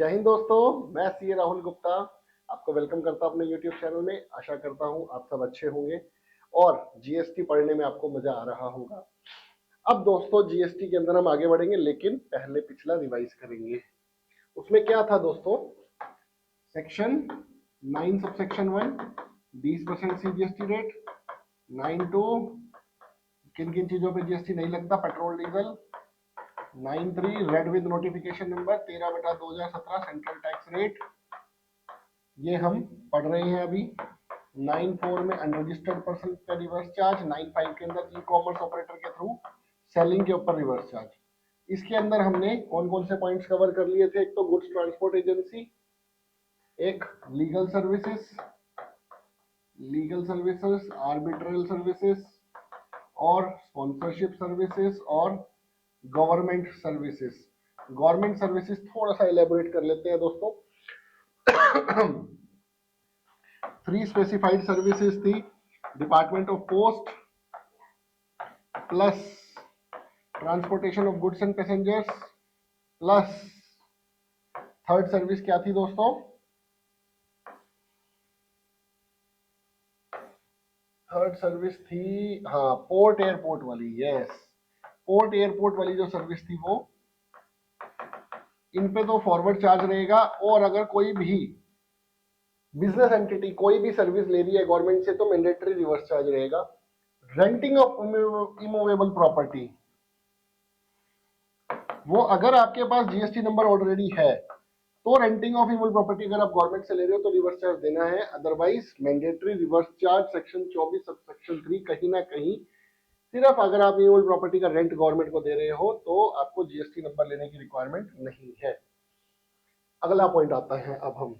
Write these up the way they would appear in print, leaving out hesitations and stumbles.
जय हिंद दोस्तों, मैं सीए राहुल गुप्ता आपको वेलकम करता हूं अपने यूट्यूब चैनल में। आशा करता हूं आप सब अच्छे होंगे और जीएसटी पढ़ने में आपको मजा आ रहा होगा। अब दोस्तों जीएसटी के अंदर हम आगे बढ़ेंगे, लेकिन पहले पिछला रिवाइज करेंगे। उसमें क्या था दोस्तों? Section 9 sub section 1 20% CGST rate. 9(2) किन किन चीजों पे जीएसटी नहीं लगता? Petrol diesel. 9(3) read with notification number 13/2017 central tax rate, ये हम पढ़ रहे हैं अभी। 9(4) में अनरजिस्टर्ड पर्सन का रिवर्स चार्ज। 9(5) के अंदर ई कॉमर्स ऑपरेटर के थ्रू सेलिंग के ऊपर रिवर्स चार्ज। इसके अंदर हमने कौन कौन से पॉइंट्स कवर कर लिए थे? एक तो गुड्स ट्रांसपोर्ट एजेंसी, एक लीगल सर्विसेज, आर्बिट्रल सर्विसेज और स्पॉन्सरशिप सर्विसेज और गवर्नमेंट सर्विसेज। गवर्नमेंट सर्विसेज थोड़ा सा एलेबोरेट कर लेते हैं दोस्तों। 3 स्पेसिफाइड सर्विसेज थी, department of post plus transportation of goods and passengers plus third service क्या थी दोस्तों? थर्ड सर्विस थी पोर्ट एयरपोर्ट वाली। यस, पोर्ट एयरपोर्ट वाली जो सर्विस थी वो, इन पे तो फॉरवर्ड चार्ज रहेगा। और अगर कोई भी बिजनेस एंटिटी कोई भी सर्विस ले रही है गवर्नमेंट से तो मैंडेटरी रिवर्स चार्ज रहेगा। रेंटिंग ऑफ इमूवेबल प्रॉपर्टी, वो अगर आपके पास जीएसटी नंबर ऑलरेडी है तो रेंटिंग ऑफ इमूवेबल प्रॉपर्टी अगर आप गवर्नमेंट से ले रहे हो तो रिवर्स चार्ज देना है। Otherwise mandatory reverse charge section 24 sub section 3 कहीं ना कहीं, सिर्फ अगर आप इमूवेबल प्रॉपर्टी का रेंट गवर्नमेंट को दे रहे हो तो आपको जीएसटी नंबर लेने की रिक्वायरमेंट नहीं है। अगला पॉइंट आता है अब हम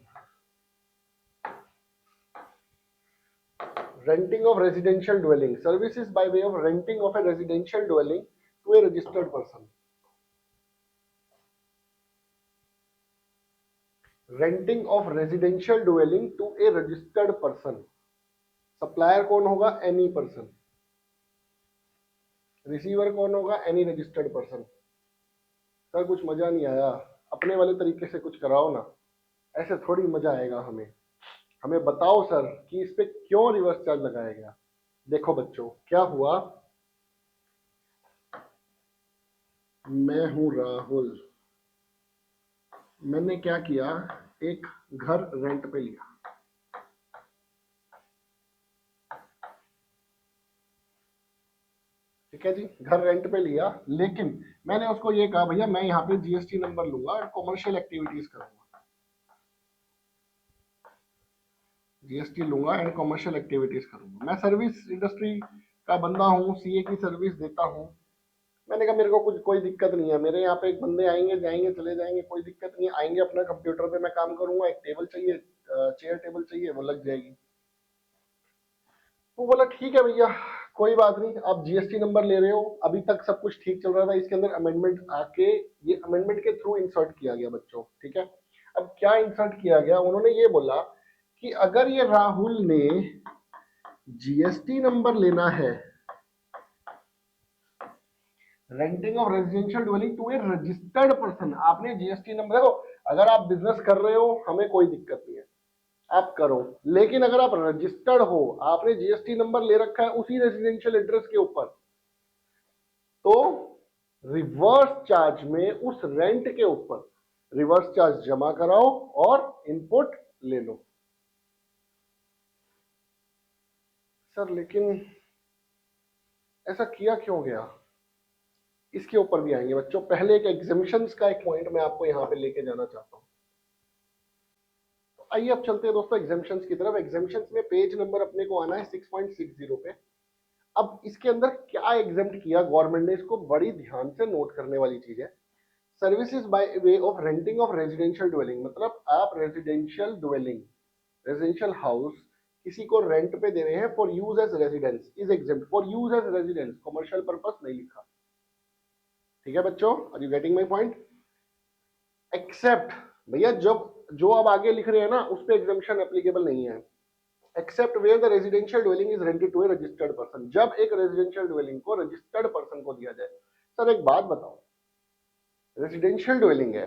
renting of residential dwelling, services by way of renting of a residential dwelling to a registered person। renting of residential dwelling to a registered person। Supplier कौन होगा? Any person. रिसीवर कौन होगा? Any registered person. सर कुछ मजा नहीं आया, अपने वाले तरीके से कुछ कराओ ना, ऐसे थोड़ी मजा आएगा। हमें बताओ सर कि इस पे क्यों रिवर्स चार्ज लगाया गया। देखो बच्चों क्या हुआ, मैं हूं राहुल, मैंने क्या किया, एक घर रेंट पे लिया। ठीक है जी, घर रेंट पे लिया, लेकिन मैंने उसको ये कहा भैया मैं यहाँ पे जीएसटी नंबर लूंगा और कॉमर्शियल एक्टिविटीज करूंगा, जीएसटी लूंगा एंड कॉमर्शियल एक्टिविटीज करूंगा। मैं सर्विस इंडस्ट्री का बंदा हूँ, सीए की सर्विस देता हूँ। मैंने कहा मेरे को कुछ कोई दिक्कत नहीं है, मेरे यहाँ पे एक बंदे आएंगे जाएंगे चले जाएंगे, कोई दिक्कत नहीं है। आएंगे अपना कंप्यूटर पे मैं काम करूंगा, एक टेबल चाहिए, चेयर टेबल चाहिए, वो लग जाएगी। वो बोला ठीक है भैया कोई बात नहीं, आप जीएसटी नंबर ले रहे हो, अभी तक सब कुछ ठीक चल रहा था। इसके अंदर अमेंडमेंट आके ये अमेंडमेंट के थ्रू इंसर्ट किया गया बच्चों। ठीक है, अब क्या इंसर्ट किया गया? उन्होंने ये बोला कि अगर ये राहुल ने जीएसटी नंबर लेना है, renting of residential dwelling to a registered person, आपने जीएसटी नंबर, देखो अगर आप बिजनेस कर रहे हो हमें कोई दिक्कत नहीं है, आप करो, लेकिन अगर आप रजिस्टर्ड हो, आपने जीएसटी नंबर ले रखा है उसी रेजिडेंशियल एड्रेस के ऊपर, तो रिवर्स चार्ज में उस रेंट के ऊपर रिवर्स चार्ज जमा कराओ और इनपुट ले लो। सर लेकिन ऐसा किया क्यों गया, इसके ऊपर भी आएंगे बच्चों। पहले एक एग्जेम्पशंस का एक पॉइंट मैं आपको यहां पे लेके जाना चाहता हूं। तो आइए अब चलते हैं दोस्तों एग्जेम्पशंस की तरफ। एग्जेम्पशंस में पेज नंबर अपने को आना है 6.60 पे। अब इसके अंदर क्या एग्जेम्प्ट किया गवर्नमेंट ने, इसको बड़ी ध्यान से नोट करने वाली चीज है। Services by way of renting of residential dwelling, मतलब आप रेजिडेंशियल ड्वेलिंग, रेजिडेंशियल हाउस किसी को रेंट पे दे रहे हैं for use as residence, is exempt for use as residence, commercial purpose नहीं लिखा। ठीक है बच्चों, are you getting my point? Except, भैया जब जो अब आगे लिख रहे हैं ना उस पे एग्जेम्पशन एप्लीकेबल नहीं है। Except where the residential dwelling is rented to a registered person, जब एक रेजिडेंशियल ड्वेलिंग को रजिस्टर्ड पर्सन को दिया जाए। सर एक बात बताओ, रेजिडेंशियल ड्वेलिंग है,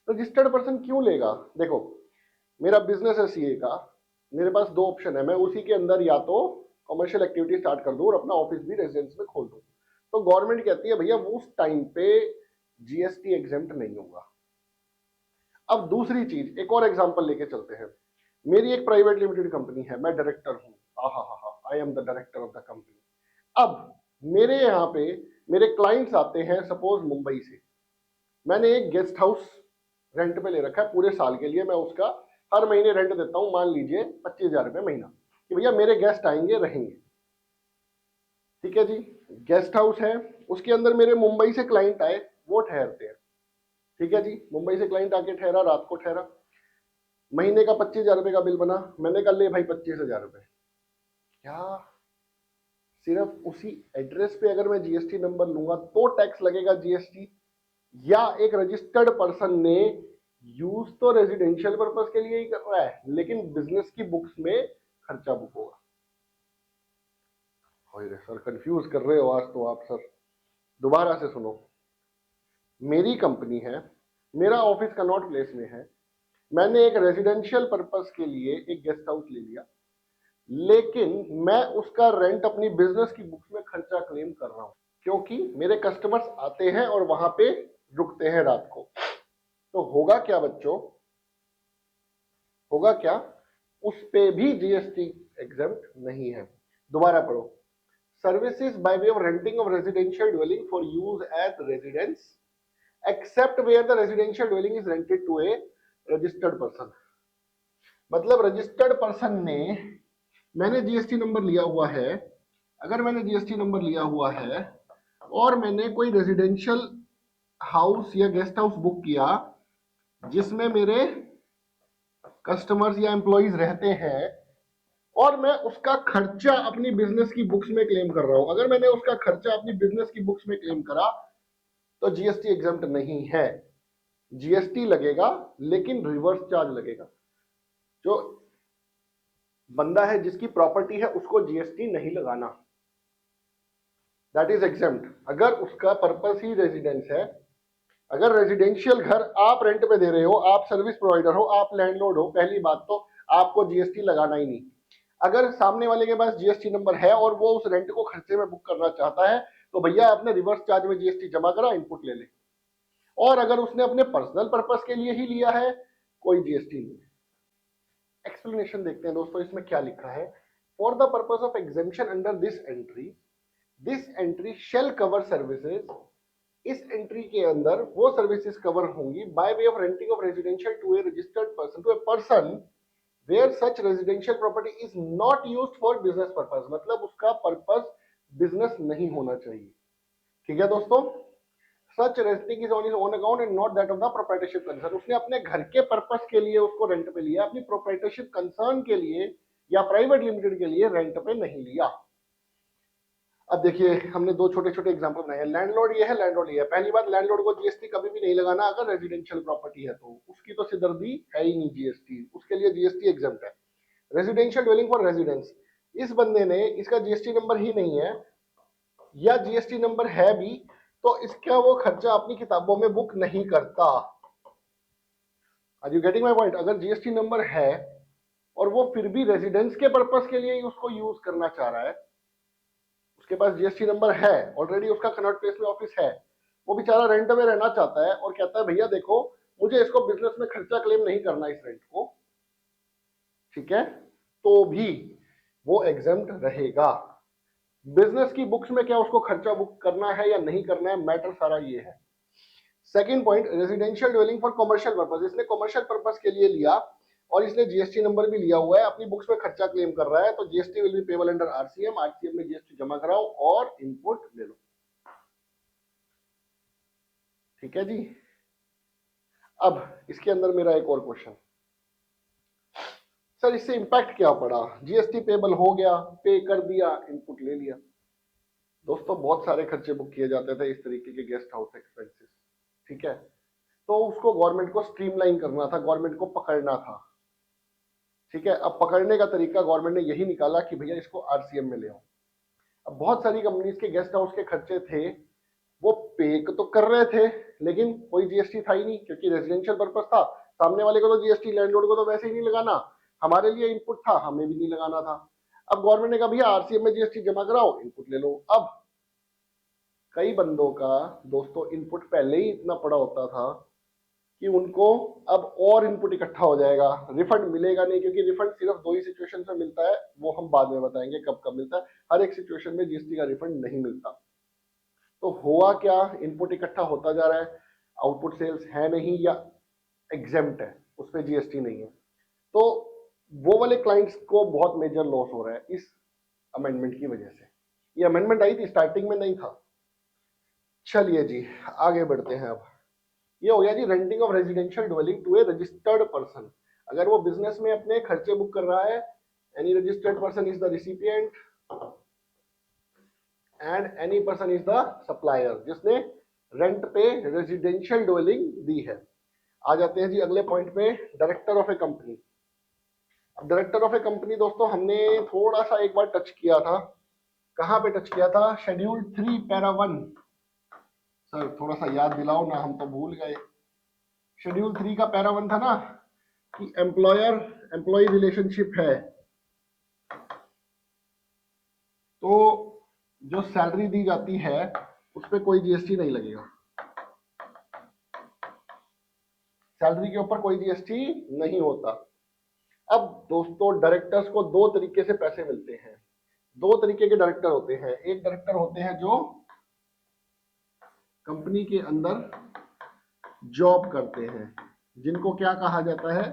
रजिस्टर्ड पर्सन क्यों लेगा? देखो, मेरा बिजनेस है सीए का, मेरे पास दो ऑप्शन है, मैं उसी के अंदर या तो कमर्शियल एक्टिविटी स्टार्ट कर दूं और अपना ऑफिस भी रेजिडेंस में खोल दूं। तो गवर्नमेंट कहती है भैया वो उस टाइम पे जीएसटी एग्जेम्प्ट नहीं होगा। अब दूसरी चीज, एक और एग्जांपल लेके चलते हैं। मेरी एक प्राइवेट लिमिटेड कंपनी है, मैं डायरेक्टर हूँ, I am the director of the company. अब मेरे यहाँ पे मेरे क्लाइंट्स आते हैं सपोज मुंबई से, मैंने एक गेस्ट हाउस रेंट पे ले रखा है पूरे साल के लिए, मैं उसका हर महीने रेंट देता हूँ, मान लीजिए 25,000 रुपये महीना, कि भैया मेरे गेस्ट आएंगे रहेंगे। ठीक है जी, गेस्ट हाउस है, उसके अंदर मेरे मुंबई से क्लाइंट आए, वो ठहरते हैं। ठीक है जी, मुंबई से क्लाइंट आके ठहरा, रात को ठहरा, महीने का 25,000 रुपये का बिल बना, मैंने कहा ले भाई 25,000 रुपये। क्या सिर्फ उसी एड्रेस पे अगर मैं जीएसटी नंबर लूंगा तो टैक्स लगेगा जीएसटी? या एक रजिस्टर्ड पर्सन ने यूज तो रेजिडेंशियल पर्पस के लिए ही कर रहा है, लेकिन बिजनेस की बुक्स में खर्चा बुक होगा? सर कंफ्यूज कर रहे हो आज तो आप सर, दोबारा से सुनो। मेरी कंपनी है, मेरा ऑफिस कनॉट प्लेस में है, मैंने एक रेजिडेंशियल पर्पस के लिए एक गेस्ट हाउस ले लिया, लेकिन मैं उसका रेंट अपनी बिजनेस की बुक्स में खर्चा क्लेम कर रहा हूं, क्योंकि मेरे कस्टमर्स आते हैं और वहां पे रुकते हैं रात को। तो होगा क्या बच्चों, होगा क्या, उस पे भी जीएसटी एग्जेम्प्ट नहीं है। दोबारा पढ़ो, services by way of renting of residential dwelling for use as residence except where the residential dwelling is rented to a registered person. मतलब रजिस्टर्ड पर्सन ने, मैंने जीएसटी नंबर लिया हुआ है, अगर मैंने जीएसटी नंबर लिया हुआ है और मैंने कोई रेजिडेंशियल हाउस या गेस्ट हाउस बुक किया जिसमें मेरे कस्टमर्स या एम्प्लॉइज रहते हैं, और मैं उसका खर्चा अपनी बिजनेस की बुक्स में क्लेम कर रहा हूं, अगर मैंने उसका खर्चा अपनी बिजनेस की बुक्स में क्लेम करा तो जीएसटी एग्जम्प्ट नहीं है। जीएसटी लगेगा लेकिन रिवर्स चार्ज लगेगा। जो बंदा है जिसकी प्रॉपर्टी है उसको जीएसटी नहीं लगाना, दैट इज एग्जम्प्ट। अगर उसका पर्पस ही रेजिडेंस है, अगर रेजिडेंशियल घर आप रेंट पे दे रहे हो, आप सर्विस प्रोवाइडर हो, आप लैंडलॉर्ड हो, पहली बात तो आपको जीएसटी लगाना ही नहीं। अगर सामने वाले के पास जीएसटी नंबर है और वो उस रेंट को खर्चे में बुक करना चाहता है तो भैया आपने रिवर्स चार्ज में जीएसटी जमा करा, इनपुट ले ले। और अगर उसने अपने पर्सनल पर्पस के लिए ही लिया है, कोई जीएसटी नहीं है। एक्सप्लेनेशन देखते हैं दोस्तों, इसमें क्या लिखा है। For the purpose of exemption under this entry shall cover services, इस एंट्री के अंदर वो सर्विसेज कवर होंगी by way of renting of residential to a registered person, to a person where such residential property is not used for business purpose. मतलब उसका purpose business नहीं होना चाहिए। ठीक है दोस्तों, such renting is on his own account and not that of the proprietorship concern. उसने अपने घर के पर्पस के लिए उसको रेंट पे लिया, अपनी प्रोप्राइटरशिप कंसर्न के लिए या प्राइवेट लिमिटेड के लिए रेंट पे नहीं लिया। अब देखिए, हमने दो छोटे छोटे एग्जांपल बनाए हैं। लैंडलॉर्ड ये है, लैंडलॉर्ड ये है। पहली बात, लैंडलॉर्ड को जीएसटी कभी भी नहीं लगाना अगर रेजिडेंशियल प्रॉपर्टी है, तो उसकी तो सिरदर्दी है ही नहीं जीएसटी, उसके लिए जीएसटी एग्जम्प्ट है। रेजिडेंशियल ड्वेलिंग फॉर रेजिडेंस, इस बंदे ने, इसका जीएसटी नंबर ही नहीं है या जीएसटी नंबर है भी तो इसका वो खर्चा अपनी किताबों में बुक नहीं करता। Are you getting my point? अगर जीएसटी नंबर है और वो फिर भी रेजिडेंस के पर्पस के लिए ही उसको यूज करना चाह रहा है, उसके पास जीएसटी नंबर है ऑलरेडी, उसका कनॉट प्लेस में ऑफिस है, वो बेचारा रेंट में रहना चाहता है और कहता है भैया देखो मुझे इसको बिजनेस में खर्चा क्लेम नहीं करना इस रेंट को, ठीक है, तो भी वो एग्जेम्प्ट रहेगा। बिजनेस की बुक्स में क्या उसको खर्चा बुक करना है या नहीं करना है, मैटर सारा ये है। Second point, residential dwelling for commercial purpose, इसने कमर्शियल पर्पस के लिए लिया और इसने जीएसटी नंबर भी लिया हुआ है, अपनी बुक्स में खर्चा क्लेम कर रहा है, तो GST will be payable under RCM, RCM में जीएसटी जमा कराओ और इनपुट ले लो। ठीक है जी। अब इसके अंदर मेरा एक और क्वेश्चन, सर इससे इंपैक्ट क्या पड़ा? जीएसटी पेबल हो गया, पे कर दिया, इनपुट ले लिया। दोस्तों बहुत सारे खर्चे बुक किए जाते थे इस तरीके के गेस्ट हाउस एक्सपेंसेस, ठीक है, तो उसको गवर्नमेंट को स्ट्रीमलाइन करना था, गवर्नमेंट को पकड़ना था। ठीक है, अब पकड़ने का तरीका गवर्नमेंट ने यही निकाला कि भैया इसको आरसीएम में ले आओ। अब बहुत सारी कंपनीज के गेस्ट हाउस के खर्चे थे वो पे तो कर रहे थे लेकिन कोई जीएसटी था ही नहीं, क्योंकि रेजिडेंशियल पर्पस था। सामने वाले को तो जीएसटी, लैंडलॉर्ड को तो वैसे ही नहीं लगाना, हमारे लिए इनपुट था, हमें भी नहीं लगाना था। अब गवर्नमेंट ने कहा भैया आरसीएम में जीएसटी जमा कराओ, इनपुट ले लो। अब कई बंदों का दोस्तों इनपुट पहले ही इतना पड़ा होता था कि उनको अब और इनपुट इकट्ठा हो जाएगा, रिफंड मिलेगा नहीं, क्योंकि रिफंड सिर्फ दो ही सिचुएशन में मिलता है, वो हम बाद में बताएंगे कब कब मिलता है। हर एक सिचुएशन में जीएसटी का रिफंड नहीं मिलता। तो हुआ क्या, इनपुट इकट्ठा होता जा रहा है, आउटपुट सेल्स है नहीं या एग्जेम्प्ट है, उस पर जीएसटी नहीं है, तो वो वाले क्लाइंट्स को बहुत मेजर लॉस हो रहा है इस अमेंडमेंट की वजह से। ये अमेंडमेंट आई थी, स्टार्टिंग में नहीं था। चलिए जी आगे बढ़ते हैं। अब ये हो गया जी renting of residential dwelling to a registered person. अगर वो बिजनेस में अपने खर्चे बुक कर रहा है, any registered person is the recipient and any person is the supplier, जिसने रेंट पे रेजिडेंशियल ड्वेलिंग दी है। आ जाते हैं जी अगले पॉइंट पे, डायरेक्टर ऑफ ए कंपनी। अब डायरेक्टर ऑफ ए कंपनी दोस्तों हमने थोड़ा सा एक बार टच किया था, कहां पे टच किया था, शेड्यूल 3 पैरा 1। सर थोड़ा सा याद दिलाओ ना, हम तो भूल गए। शेड्यूल 3 का पैरा 1 था ना कि एम्प्लॉयर एम्प्लॉय रिलेशनशिप है, तो जो सैलरी दी जाती है उस पर कोई जीएसटी नहीं लगेगा, सैलरी के ऊपर कोई जीएसटी नहीं होता। अब दोस्तों डायरेक्टर्स को दो तरीके से पैसे मिलते हैं, दो तरीके के डायरेक्टर होते हैं। एक डायरेक्टर होते हैं जो कंपनी के अंदर जॉब करते हैं, जिनको क्या कहा जाता है,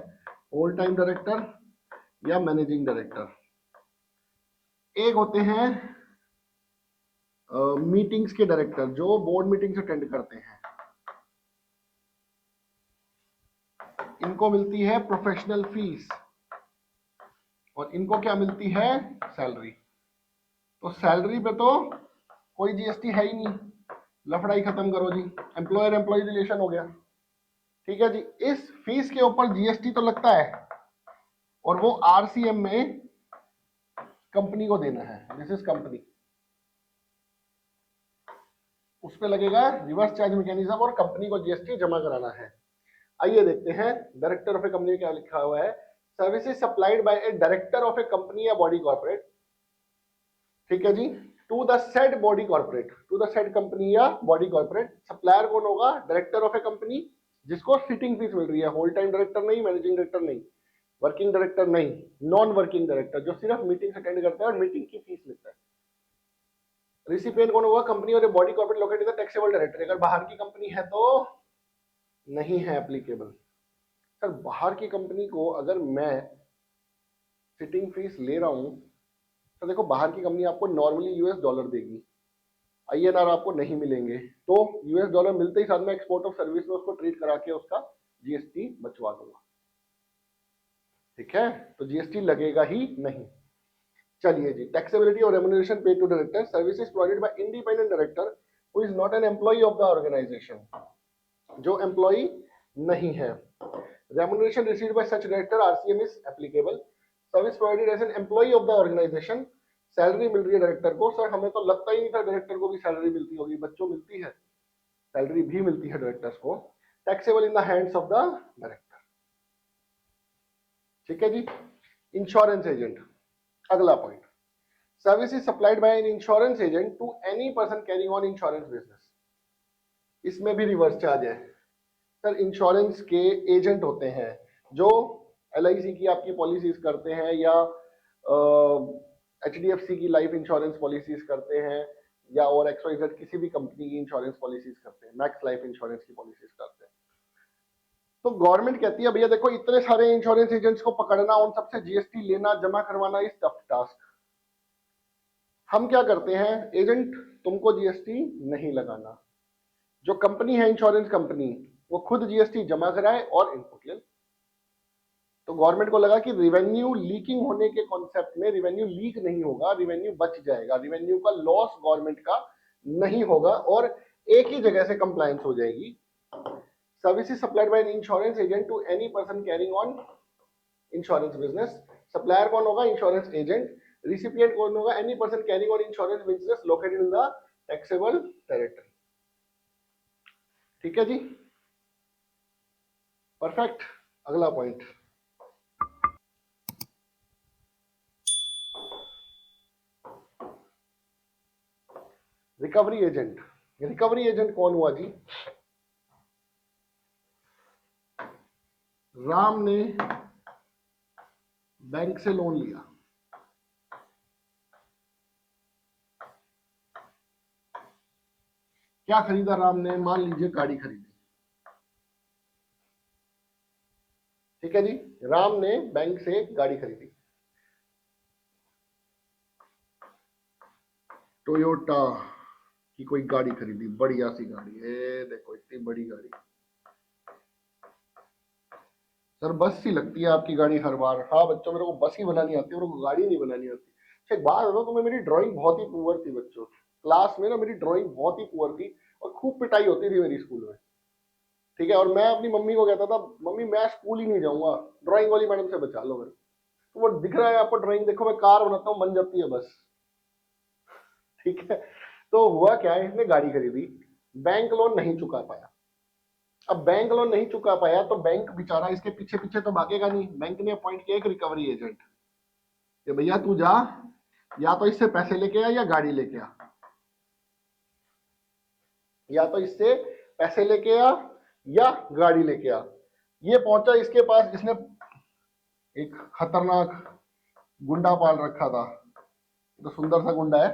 होल टाइम डायरेक्टर या मैनेजिंग डायरेक्टर। एक होते हैं मीटिंग्स के डायरेक्टर, जो बोर्ड मीटिंग्स अटेंड करते हैं, इनको मिलती है प्रोफेशनल फीस और इनको क्या मिलती है, सैलरी। तो सैलरी पे तो कोई जीएसटी है ही नहीं, लफड़ाई खत्म करो जी, एम्प्लॉयर एम्प्लॉय रिलेशन हो गया। ठीक है जी, इस फीस के ऊपर जीएसटी तो लगता है और वो आरसीएम में कंपनी को देना है, दिस इज कंपनी, उस पे लगेगा रिवर्स चार्ज मैकेनिज्म और कंपनी को जीएसटी जमा कराना है। आइए देखते हैं डायरेक्टर ऑफ ए कंपनी क्या लिखा हुआ है, services supplied by a director of a company या बॉडी कॉर्पोरेट। ठीक है जी, to the said body corporate, to the said company या बॉडी कॉर्पोरेट। सप्लायर कौन होगा, डायरेक्टर ऑफ ए कंपनी, जिसको सिटिंग फीस मिल रही है, होल टाइम डायरेक्टर नहीं, मैनेजिंग डायरेक्टर नहीं, वर्किंग डायरेक्टर नहीं, नॉन वर्किंग डायरेक्टर जो सिर्फ मीटिंग अटेंड करता है और मीटिंग की फीस लेता है। रिसिपिएंट कौन होगा, कंपनी और body corporate located in the taxable director. अगर बाहर की कंपनी है तो नहीं है एप्लीकेबल। सर बाहर की कंपनी को अगर मैं सिटिंग फीस ले रहा हूं तो देखो, बाहर की कंपनी आपको नॉर्मली यूएस डॉलर देगी, आईएनआर आपको नहीं मिलेंगे, तो यूएस डॉलर मिलते ही साथ में एक्सपोर्ट ऑफ सर्विस में उसको ट्रीट करा के उसका जीएसटी बचवा दूंगा। ठीक है, तो जीएसटी लगेगा ही नहीं। चलिए जी, टैक्सेबिलिटी और remuneration paid to director, services provided by independent director who is not an employee of the organisation, जो एम्प्लॉय नहीं है। Remuneration received by such director RCM is applicable. Service provided as an employee of the organisation, salary मिल रही है director को। Sir हमें तो लगता ही नहीं था डायरेक्टर को भी सैलरी मिलती होगी, बच्चों मिलती है, सैलरी भी मिलती है डायरेक्टर्स को। Taxable in the hands of the director. ठीक है जी, इंश्योरेंस एजेंट, अगला point, service is supplied by an insurance agent to any person carrying on insurance business. इसमें भी रिवर्स चार्ज है। सर इंश्योरेंस के एजेंट होते हैं जो एलआईसी की आपकी पॉलिसीज करते हैं या एचडीएफसी की लाइफ इंश्योरेंस पॉलिसीज करते हैं या और एक्सवाइजेड किसी भी कंपनी की इंश्योरेंस पॉलिसीज करते हैं, मैक्स लाइफ इंश्योरेंस की पॉलिसीज करते हैं। तो गवर्नमेंट कहती है भैया देखो इतने सारे इंश्योरेंस एजेंट्स को पकड़ना, उन सबसे जीएसटी लेना जमा करवाना इज टफ टास्क। हम क्या करते हैं, एजेंट तुमको जीएसटी नहीं लगाना, जो कंपनी है इंश्योरेंस कंपनी वो खुद जीएसटी जमा कराए और इनपुट ले। तो गवर्नमेंट को लगा कि रिवेन्यू लीकिंग होने के कॉन्सेप्ट में रिवेन्यू लीक नहीं होगा, रिवेन्यू बच जाएगा, रिवेन्यू का लॉस गवर्नमेंट का नहीं होगा और एक ही जगह से कंप्लायंस हो जाएगी। Services supplied by an insurance agent to any person carrying on insurance business. Supplier कौन होगा, इंश्योरेंस एजेंट। रिसिपिएंट कौन होगा, any person carrying on insurance business located in the taxable territory. ठीक है जी, परफेक्ट। अगला point, recovery agent. Recovery agent कौन हुआ जी? राम ने बैंक से लोन लिया, क्या खरीदा राम ने? मान लीजिए गाड़ी खरीदी, ठीक है जी। राम ने बैंक से गाड़ी खरीदी, टोयोटा की कोई गाड़ी खरीदी, बढ़िया सी गाड़ी है, देखो इतनी बड़ी गाड़ी। सर बस सी लगती है आपकी गाड़ी हर बार। हाँ बच्चों, मेरे को बस ही बनानी आती है, मेरे को गाड़ी नहीं बनानी आती। अच्छा एक बात बताओ तुम्हें, मेरी ड्राइंग बहुत ही पुअर थी बच्चों, क्लास में ना मेरी ड्राइंग बहुत ही पुअर थी और खूब पिटाई होती थी मेरी स्कूल में, ठीक है। और मैं अपनी मम्मी को कहता था, मम्मी मैं स्कूल ही नहीं जाऊंगा, ड्राइंग वाली मैडम से बचा लो मेरे। तो वो दिख रहा है आपको ड्राइंग, देखो मैं कार बनाता हूँ, बन जाती है बस, ठीक है। तो हुआ क्या है, इसने गाड़ी खरीदी, बैंक लोन नहीं चुका पाया। अब बैंक लोन नहीं चुका पाया तो बैंक बेचारा इसके पीछे पीछे तो भागेगा नहीं, बैंक ने अपॉइंट किया एक रिकवरी एजेंट कि भैया तू जा, या तो इससे पैसे लेके आ या गाड़ी लेके आ, या तो इससे पैसे लेके आ या गाड़ी लेके आ। ये पहुंचा इसके पास, इसने एक खतरनाक गुंडा पाल रखा था, तो सुंदर सा गुंडा है,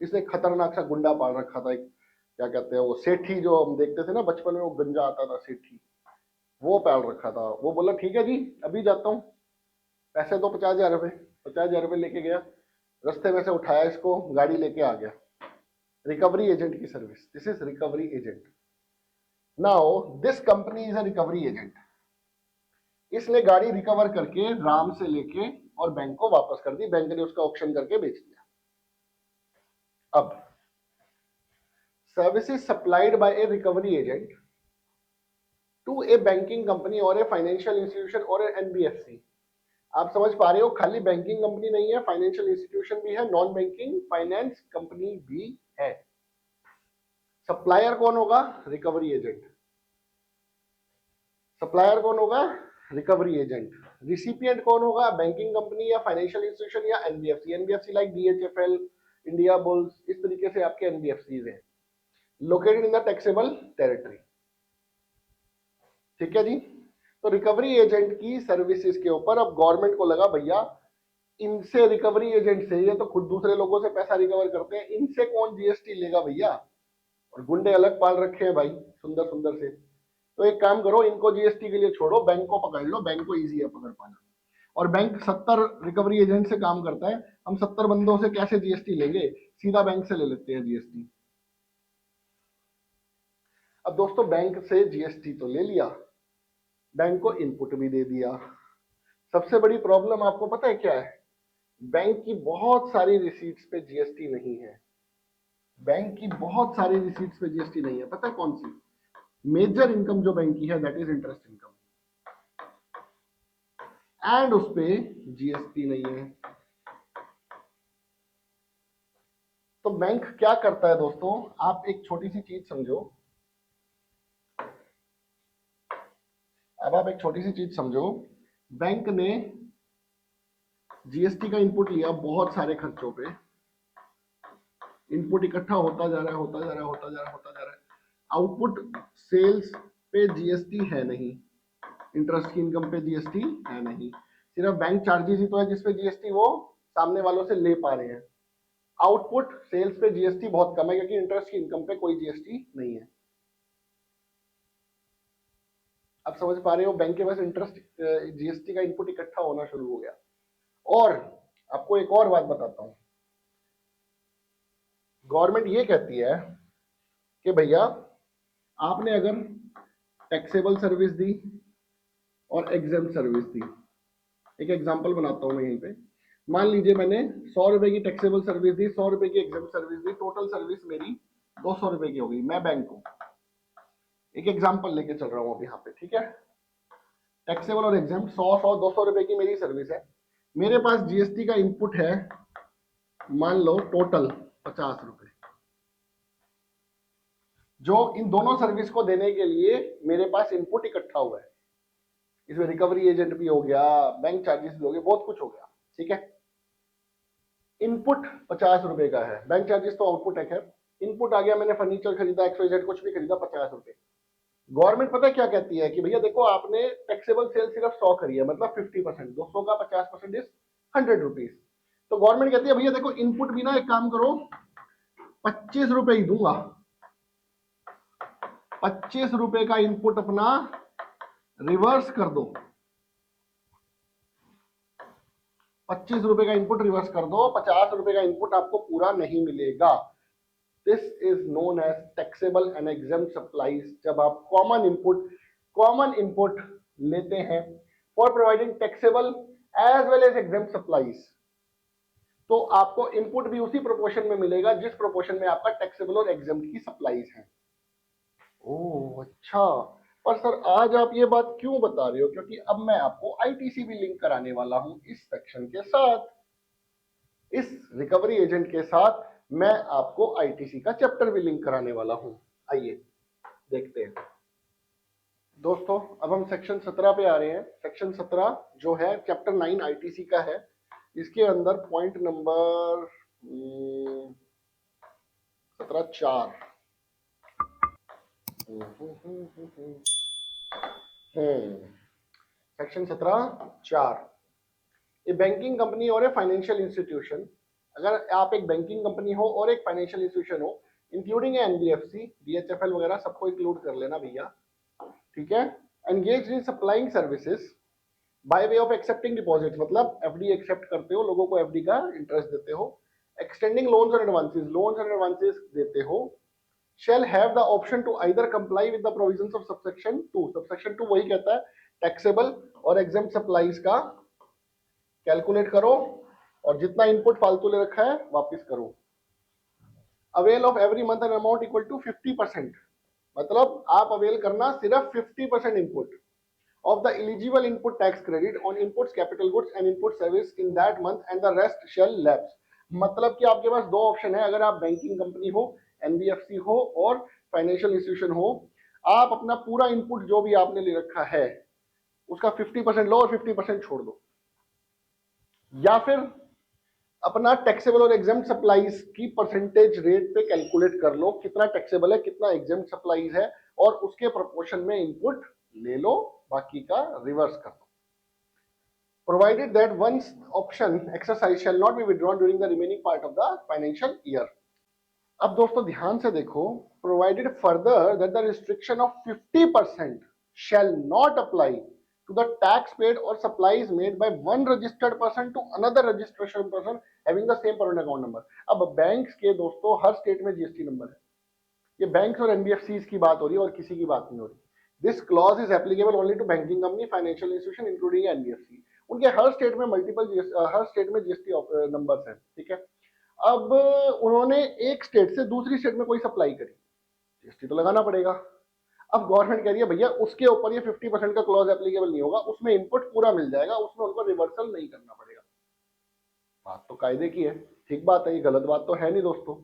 इसने खतरनाक सा गुंडा पाल रखा था, एक क्या कहते हैं वो सेठी, जो हम देखते थे ना बचपन में, वो गंजा आता था सेठी, वो पाल रखा था। वो बोला ठीक है जी अभी जाता हूँ, पैसे दो 50,000 रुपए। 50,000 रुपए लेके गया, रास्ते में से उठाया इसको, गाड़ी लेके आ गया। रिकवरी एजेंट की service, this is recovery agent. Now this company is a recovery agent. इसने गाड़ी रिकवर करके राम से लेके और बैंक को वापस कर दी, बैंक ने उसका ऑक्शन करके बेच दिया। अब services supplied by a recovery agent to a banking company और ए फाइनेंशियल इंस्टीट्यूशन और ए एनबीएफसी। आप समझ पा रहे हो, खाली बैंकिंग कंपनी नहीं है, फाइनेंशियल इंस्टीट्यूशन भी है, नॉन बैंकिंग फाइनेंस कंपनी भी है। सप्लायर कौन होगा? Recovery agent. सप्लायर कौन होगा? Recovery agent. रिसिपिएंट कौन होगा? बैंकिंग कंपनी या फाइनेंशियल इंस्टीट्यूशन या NBFC. NBFC like DHFL, India bulls, इस तरीके से आपके एनबीएफसीज हैं, located in the taxable territory, ठीक है जी। तो रिकवरी एजेंट की सर्विसेज के ऊपर अब गवर्नमेंट को लगा भैया इनसे, रिकवरी एजेंट से, ये तो खुद दूसरे लोगों से पैसा रिकवर करते हैं, इनसे कौन जीएसटी लेगा भैया। और गुंडे अलग पाल रखे हैं भाई, सुंदर सुंदर से। तो एक काम करो, इनको जीएसटी के लिए छोड़ो, बैंक को पकड़ लो, बैंक को इजी है पकड़ पाना। और बैंक 70 रिकवरी एजेंट से काम करता है, हम 70 बंदों से कैसे जीएसटी लेंगे, सीधा बैंक से ले लेते हैं जीएसटी। अब दोस्तों बैंक से जीएसटी तो ले लिया, बैंक को इनपुट भी दे दिया। सबसे बड़ी प्रॉब्लम आपको पता है क्या है? बैंक की बहुत सारी रिसीट्स पे जीएसटी नहीं है। बैंक की बहुत सारी रिसीट्स पे जीएसटी नहीं है, पता है कौन सी? मेजर इनकम जो बैंक की है that is interest income, and उस पे जीएसटी नहीं है। तो बैंक क्या करता है दोस्तों, आप एक छोटी सी चीज समझो, अब आप एक छोटी सी चीज समझो, बैंक ने जीएसटी का इनपुट लिया बहुत सारे खर्चों पे, इनपुट इकट्ठा होता जा रहा है, होता जा रहा है, होता जा रहा है, होता जा रहा है, आउटपुट सेल्स पे जीएसटी है नहीं, इंटरेस्ट की इनकम पे जीएसटी है नहीं, सिर्फ बैंक चार्जेस ही तो है जिसपे जीएसटी वो सामने वालों से ले पा रहे हैं। आउटपुट सेल्स पे जीएसटी बहुत कम है, क्योंकि इंटरेस्ट की इनकम पे कोई जीएसटी नहीं है। आप समझ पा रहे हो, बैंक के पास इंटरेस्ट जीएसटी का इनपुट इकट्ठा होना शुरू हो गया। और आपको एक और बात बताता हूं, गवर्नमेंट ये कहती है कि भैया आपने अगर टैक्सेबल सर्विस दी और एग्जाम सर्विस दी, एक एग्जांपल बनाता हूं मैं यहीं पे, मान लीजिए मैंने 100 रुपए की टैक्सेबल सर्विस दी, 100 रुपए की एग्जाम सर्विस दी, टोटल सर्विस मेरी 200 रुपए की हो गई। मैं बैंक को एक एग्जांपल लेके चल रहा हूं अब यहाँ पे, ठीक है। टैक्सेबल और एग्जाम 100 200 रुपए की मेरी सर्विस है, मेरे पास जीएसटी का इनपुट है मान लो टोटल 50 रुपए, जो इन दोनों सर्विस को देने के लिए मेरे पास इनपुट इकट्ठा हुआ है। इसमें रिकवरी एजेंट भी हो गया, बैंक चार्जेस भी हो गए, बहुत कुछ हो गया। ठीक है, इनपुट 50 रुपए का है, बैंक चार्जेस तो आउटपुट है। खैर, इनपुट आ गया, मैंने फर्नीचर खरीदा, XYZ कुछ भी खरीदा, 50 रुपए। गवर्नमेंट पता है क्या कहती है कि भैया देखो आपने टैक्सेबल सेल सिर्फ 100 करी है, मतलब 50%, 200 का 50% इज 100 रुपीज। तो गवर्नमेंट कहती है भैया देखो इनपुट भी ना, एक काम करो 25 रुपए ही दूंगा, 25 रुपए का इनपुट अपना रिवर्स कर दो, 25 रुपए का इनपुट रिवर्स कर दो, 50 रुपए का इनपुट आपको पूरा नहीं मिलेगा। This is known as taxable and exempt supplies. जब आप कॉमन इनपुट लेते हैं for providing taxable as well as exempt supplies, तो आपको इनपुट भी उसी प्रोपोर्शन में मिलेगा जिस प्रोपोर्शन में आपका टैक्सेबल और एग्जेम्प्ट की सप्लाईज है। ओह अच्छा, पर सर आज आप ये बात क्यों बता रहे हो? क्योंकि अब मैं आपको आईटीसी भी लिंक कराने वाला हूं इस सेक्शन के साथ, इस रिकवरी एजेंट के साथ मैं आपको आईटीसी का चैप्टर भी लिंक कराने वाला हूं। आइए देखते हैं दोस्तों। अब हम सेक्शन 17 पे आ रहे हैं। सेक्शन 17 जो है चैप्टर 9 आईटीसी का है। इसके अंदर पॉइंट नंबर 17(4) सेक्शन 17(4) ए बैंकिंग कंपनी और ए फाइनेंशियल इंस्टीट्यूशन, अगर आप एक बैंकिंग कंपनी हो और एक फाइनेंशियल इंस्टीट्यूशन हो, इंक्लूडिंग एनबीएफसी, डीएचएफएल वगैरह सबको इंक्लूड कर लेना भैया, ठीक है, engage in supplying services by way of accepting deposit, मतलब एफडी एक्सेप्ट करते हो, लोगों को एफडी का इंटरेस्ट देते हो, एक्सटेंडिंग लोन्स और एडवांसेस, लोन्स एंड एडवांसेस देते हो, shall have the option to either comply with the provisions of subsection 2। subsection 2 वही कहता है टैक्सेबल और एग्जेम्प्ट सप्लाईज का कैलकुलेट करो और जितना इनपुट फालतू ले रखा है वापस करो। Avail of every month an amount equal to 50%, मतलब आप अवेल करना सिर्फ 50% input of the eligible input tax credit on inputs capital goods and input service in that month and the rest shall lapse। मतलब कि आपके पास दो option है, अगर आप बैंकिंग कंपनी हो, एनबीएफसी हो और फाइनेंशियल इंस्टीट्यूशन हो, आप अपना पूरा इनपुट जो भी आपने ले रखा है उसका 50% लो और 50% छोड़ दो, या फिर अपना टैक्सेबल और एग्जेम्प्ट सप्लाईज की परसेंटेज रेट पे कैलकुलेट कर लो, कितना टैक्सेबल है कितना एग्जेम्प्ट सप्लाईज है, और उसके प्रोपोर्शन में इनपुट ले लो, बाकी का रिवर्स कर दो। Provided that one's option exercise shall not be withdrawn during the remaining part of the financial year। अब दोस्तों ध्यान से देखो, provided further that the restriction of 50% shall not apply to the tax paid or supplies made by one registered person to another registered person having the same permanent account number। अब banks के दोस्तों हर state में GST number है, ये banks और NBFCs की बात हो रही है और किसी की बात नहीं हो रही। This clause is applicable only to banking company, financial institution including NBFC. उनके हर स्टेट में हर स्टेट में जीएसटी नंबर्स हैं, ठीक है। अब उन्होंने एक स्टेट से दूसरी स्टेट में कोई सप्लाई करी, जीएसटी तो लगाना पड़ेगा। अब गवर्नमेंट कह रही है भैया उसके ऊपर ये 50% का क्लॉज एप्लीकेबल नहीं होगा, उसमें इनपुट पूरा मिल जाएगा, उसमें उनको रिवर्सल नहीं करना पड़ेगा। बात तो कायदे की है, ठीक बात है, ये गलत बात तो है नहीं दोस्तों,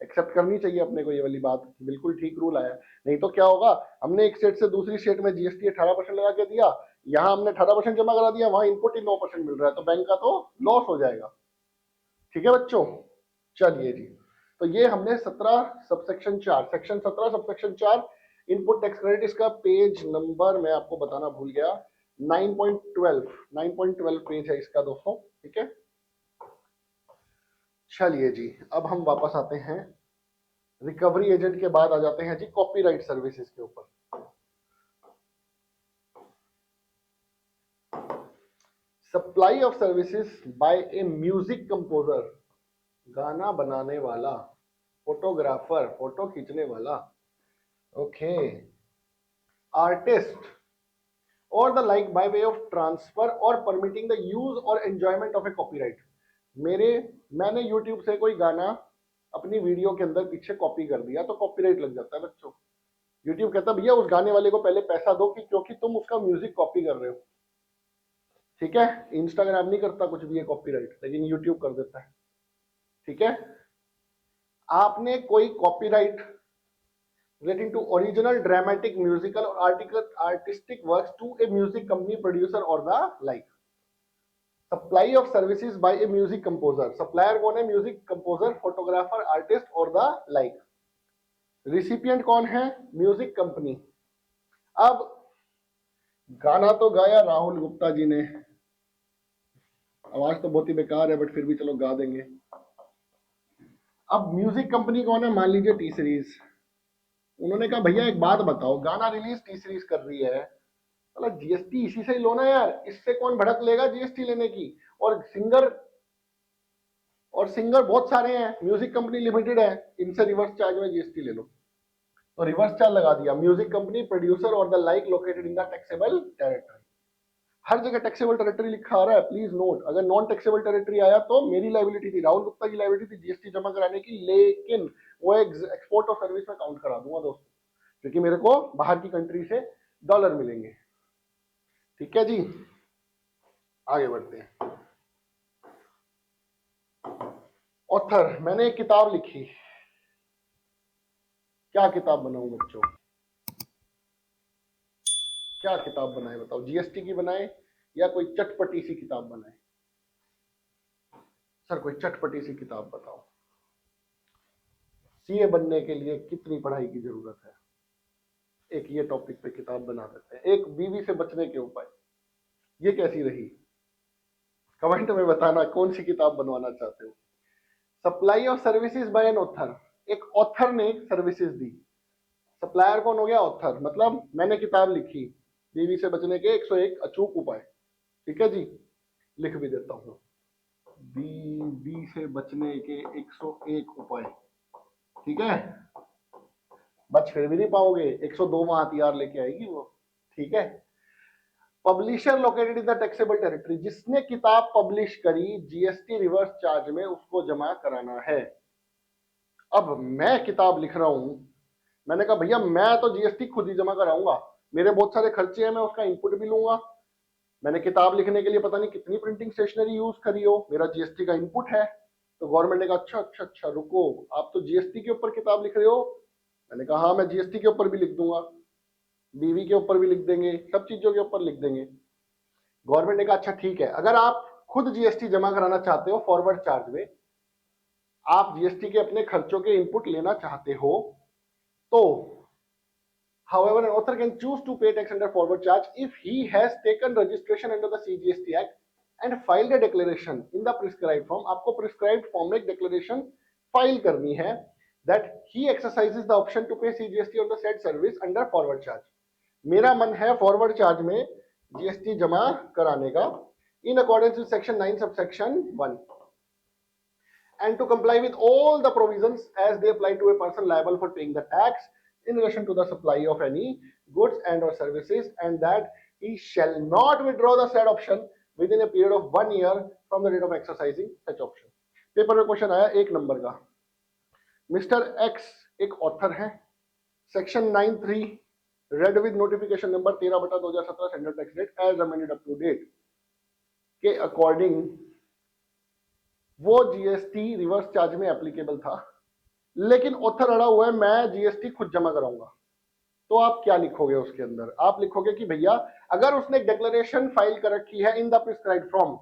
एक्सेप्ट करनी चाहिए अपने को ये वाली बात, बिल्कुल ठीक रूल आया। नहीं तो क्या होगा, हमने एक स्टेट से दूसरी स्टेट में जीएसटी 18% लगा के दिया, यहाँ हमने 18% जमा करा दिया, वहां इनपुट ही 9% मिल रहा है, तो बैंक का तो लॉस हो जाएगा। ठीक है बच्चों, चलिए जी, तो ये हमने 17 subsection 4, section 17 subsection 4 input tax credit, इसका पेज नंबर मैं आपको बताना भूल गया, 9.12 पेज है इसका दोस्तों, ठीक है। चलिए जी, अब हम वापस आते हैं रिकवरी एजेंट के बाद आ जाते हैं जी कॉपीराइट सर्विसेज के ऊपर। Supply of services bye A music composer, गाना बनाने वाला, फोटोग्राफर, फोटो खींचने वाला, ओके, आर्टिस्ट और the like bye way of transfer और परमिटिंग द यूज और एंजॉयमेंट ऑफ ए कॉपीराइट। मैंने यूट्यूब से कोई गाना अपनी वीडियो के अंदर पीछे कॉपी कर दिया तो कॉपीराइट लग जाता है बच्चों। यूट्यूब कहता है भैया उस गाने वाले को पहले पैसा दो क्योंकि तुम उसका म्यूजिक कॉपी कर रहे हो, ठीक है। इंस्टाग्राम नहीं करता कुछ भी ये कॉपीराइट, लेकिन यूट्यूब कर देता है, ठीक है। आपने कोई copyright relating to original dramatic musical or artistic works to a music company, producer or the like. Supply of services by a music composer, supplier कौन है? म्यूजिक कंपोजर, फोटोग्राफर, आर्टिस्ट और द लाइक. रिसिपिएंट कौन है? Music company. अब गाना तो गाया राहुल गुप्ता जी ने, आवाज तो बहुत ही बेकार है बट फिर भी चलो गा देंगे. अब म्यूजिक कंपनी कौन है? मान लीजिए टी सीरीज. उन्होंने कहा भैया एक बात बताओ, गाना रिलीज टी सीरीज कर रही है, मतलब जीएसटी इसी से ही लो ना यार, इससे कौन भड़क लेगा जीएसटी लेने की. और सिंगर बहुत सारे हैं, म्यूजिक कंपनी लिमिटेड है, इनसे रिवर्स चार्ज में जीएसटी ले लो. तो रिवर्स चार्ज लगा दिया. म्यूजिक कंपनी, प्रोड्यूसर और the like located in the taxable territory. हर जगह टैक्सेबल टेरिटरी लिखा आ रहा है, प्लीज नोट. अगर नॉन टैक्सेबल टेरिटरी आया तो मेरी लायबिलिटी थी, राहुल गुप्ता की लायबिलिटी थी जीएसटी जमा कराने की, लेकिन वो एक्सपोर्ट और सर्विस में काउंट करा दूंगा दोस्तों, क्योंकि मेरे को बाहर की कंट्री से डॉलर मिलेंगे. ठीक है जी, आगे बढ़ते हैं. ऑथर, मैंने एक किताब लिखी. क्या किताब बनाऊं बच्चों? क्या किताब बनाए बताओ? जीएसटी की बनाए या कोई चटपटी सी किताब बनाए? सर कोई चटपटी सी किताब बताओ. सीए बनने के लिए कितनी पढ़ाई की जरूरत है? एक ये टॉपिक पे किताब बना देते हैं. एक बीवी से बचने के उपाय, ये कैसी रही? कमेंट में बताना कौन सी किताब बनवाना चाहते हो. Supply of services bye an author, एक ऑथर ने सर्विसेज दी. सप्लायर कौन हो गया? ऑथर. मतलब मैंने किताब लिखी, बीवी से बचने के 101 अचूक उपाय. ठीक है जी, लिख भी देता हूं, बीवी से बचने के 101 उपाय. ठीक है, बच फिर भी नहीं पाओगे, 102वां हथियार लेके आएगी वो. ठीक है. Publisher located in the taxable territory, जिसने किताब पब्लिश करी जीएसटी रिवर्स चार्ज में उसको जमा कराना है. अब मैं किताब लिख रहा हूं, मैंने कहा भैया मैं तो जीएसटी खुद ही जमा कराऊंगा, मेरे बहुत सारे खर्चे हैं, मैं उसका इनपुट भी लूंगा. मैंने किताब लिखने के लिए पता नहीं कितनी प्रिंटिंग स्टेशनरी यूज करी हो, मेरा जीएसटी का इनपुट है. तो गवर्नमेंट ने कहा अच्छा अच्छा अच्छा रुको, आप तो जीएसटी के ऊपर किताब लिख रहे हो. मैंने कहा हाँ मैं जीएसटी के ऊपर भी लिख दूंगा, बीवी के ऊपर भी लिख देंगे, सब चीजों के ऊपर लिख देंगे. गवर्नमेंट ने कहा अच्छा ठीक है, अगर आप खुद जीएसटी जमा कराना चाहते हो फॉरवर्ड चार्ज में, आप जीएसटी के अपने खर्चों के इनपुट लेना चाहते हो, तो however an author can choose to pay tax under forward charge if he has taken registration under the CGST Act and filed a declaration in the prescribed form. आपको prescribed form में एक declaration file करनी है that he exercises the option to pay CGST on the said service under forward charge. मेरा मन है forward charge में GST जमा कराने का in accordance with section 9 subsection 1 and to comply with all the provisions as they apply to a person liable for paying the tax in relation to the supply of any goods and or services, and that he shall not withdraw the said option within a period of 1 year from the date of exercising such option. Paper में question आया 1 number का. Mister X एक author है, section 9(3) read with notification number 13/2017 standard tax rate as amended up to date के according वो GST reverse charge में applicable था, लेकिन ऑथर अड़ा हुआ है मैं जीएसटी खुद जमा कराऊंगा. तो आप क्या लिखोगे उसके अंदर? आप लिखोगे कि भैया अगर उसने डिक्लेरेशन फाइल कर रखी है in the prescribed form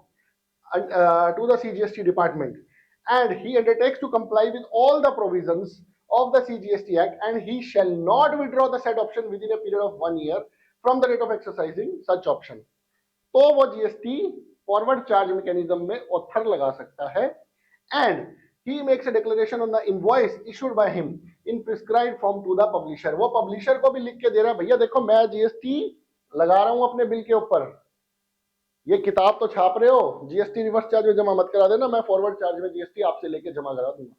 to the CGST department and he undertakes to comply with all the provisions of the CGST Act and he shall not withdraw the said option within a period of 1 year from the date of exercising such option, तो वो GST forward charge mechanism में author लगा सकता है. And he makes a declaration on the invoice issued by him in prescribed form to the publisher. वो publisher को भी लिख के दे रहा है भैया देखो मैं जीएसटी लगा रहा हूं अपने बिल के ऊपर, ये किताब तो छाप रहे हो, जीएसटी रिवर्स चार्ज में जमा मत करा देना, मैं फॉरवर्ड चार्ज में जीएसटी आपसे लेके जमा करा दूंगा.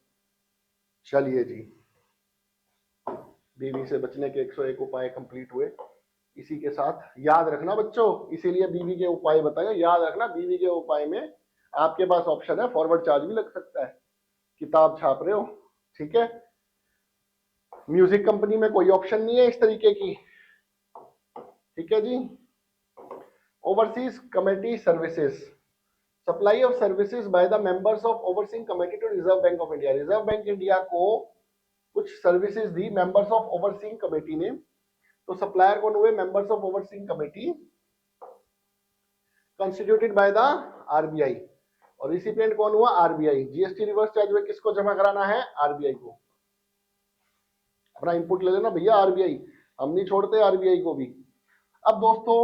चलिए जी, बीवी से बचने के 101 उपाय कंप्लीट हुए. इसी के साथ याद रखना बच्चों, इसीलिए बीवी के उपाय बताए, याद रखना बीवी के उपाय में आपके पास ऑप्शन है फॉरवर्ड चार्ज भी लग सकता है, किताब छाप रहे हो. ठीक है, म्यूजिक कंपनी में कोई ऑप्शन नहीं है इस तरीके की. ठीक है जी. Overseas committee services, supply of services by the members of overseeing committee to Reserve Bank of India. Reserve Bank India को कुछ सर्विसेज दी मेंबर्स ऑफ ओवरसीइंग कमेटी ने। तो सप्लायर कौन हुए? Members of overseeing committee constituted by the RBI. और recipient कौन हुआ? आरबीआई। जीएसटी रिवर्स चार्ज में किसको जमा कराना है? आरबीआई को। अपना इनपुट ले लेना भैया आरबीआई, हम नहीं छोड़ते आरबीआई को भी। अब दोस्तों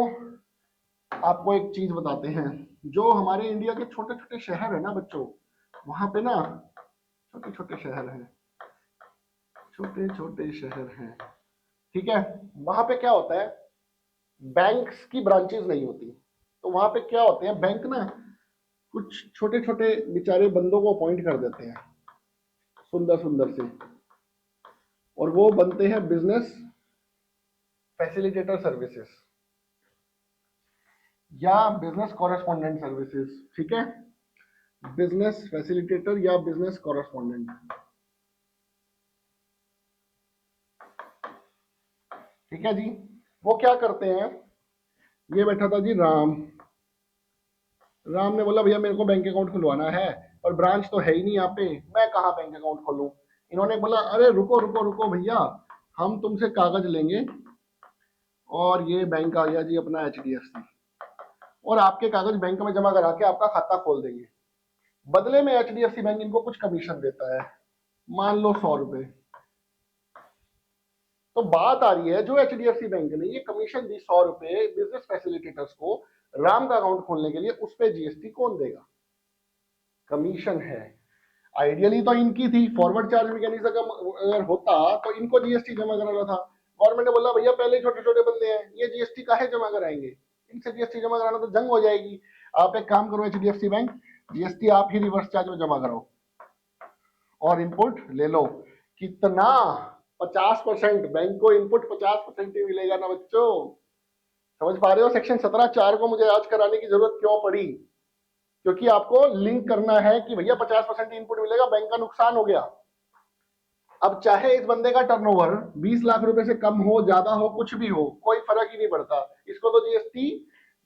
आपको एक चीज बताते हैं, जो हमारे इंडिया के छोटे छोटे शहर है ना बच्चों, वहां पे ना छोटे छोटे शहर हैं, छोटे छोटे शहर हैं, ठीक है। वहां पे क्या होता है, बैंक्स की ब्रांचेस नहीं होती। तो वहां पे क्या होते हैं, बैंक ना कुछ छोटे छोटे बेचारे बंदों को अपॉइंट कर देते हैं, सुंदर सुंदर से, और वो बनते हैं बिजनेस फैसिलिटेटर सर्विसेज या बिजनेस कॉरेस्पॉन्डेंट सर्विसेज, ठीक है। बिजनेस फैसिलिटेटर या बिजनेस कॉरेस्पॉन्डेंट, ठीक है जी। वो क्या करते हैं, ये बैठा था जी राम। राम ने बोला भैया मेरे को बैंक अकाउंट खुलवाना है, और ब्रांच तो है ही नहीं यहाँ पे, मैं कहाँ बैंक अकाउंट खोलूं। इन्होंने बोला अरे रुको रुको रुको भैया, हम तुमसे कागज लेंगे, और ये बैंक आ गया जी अपना एचडीएफसी, और आपके कागज बैंक में जमा करा के आपका खाता खोल देंगे। बदले में एचडीएफसी बैंक इनको कुछ कमीशन देता है, मान लो 100 रुपए। तो बात आ रही है, जो एचडीएफसी बैंक ने ये कमीशन दी 100 रुपए बिजनेस फैसिलिटेटर्स को राम का अकाउंट खोलने के लिए, उस पर जीएसटी कौन देगा? कमीशन है। आइडियली तो इनकी थी, फॉरवर्ड चार्ज मैकेनिज्म अगर होता तो इनको जीएसटी जमा कराना था। गवर्नमेंट ने बोला भैया पहले छोटे छोटे बंदे हैं, ये जीएसटी काहे जमा कराएंगे, इनसे जीएसटी जमा कराना तो जंग हो जाएगी। आप एक काम करो एचडीएफसी बैंक, जीएसटी आप ही रिवर्स चार्ज में जमा करो और इनपुट ले लो। कितना? 50%। बैंक को इनपुट 50% ही मिलेगा ना बच्चों। समझ पा रहे हो? सेक्शन 17(4) को मुझे आज कराने की जरूरत क्यों पड़ी? क्योंकि आपको लिंक करना है कि भैया 50% इनपुट मिलेगा, बैंक का नुकसान हो गया। अब चाहे इस बंदे का टर्नओवर 20 लाख रुपए से कम हो, ज्यादा हो, कुछ भी हो, कोई फर्क ही नहीं पड़ता, इसको तो जीएसटी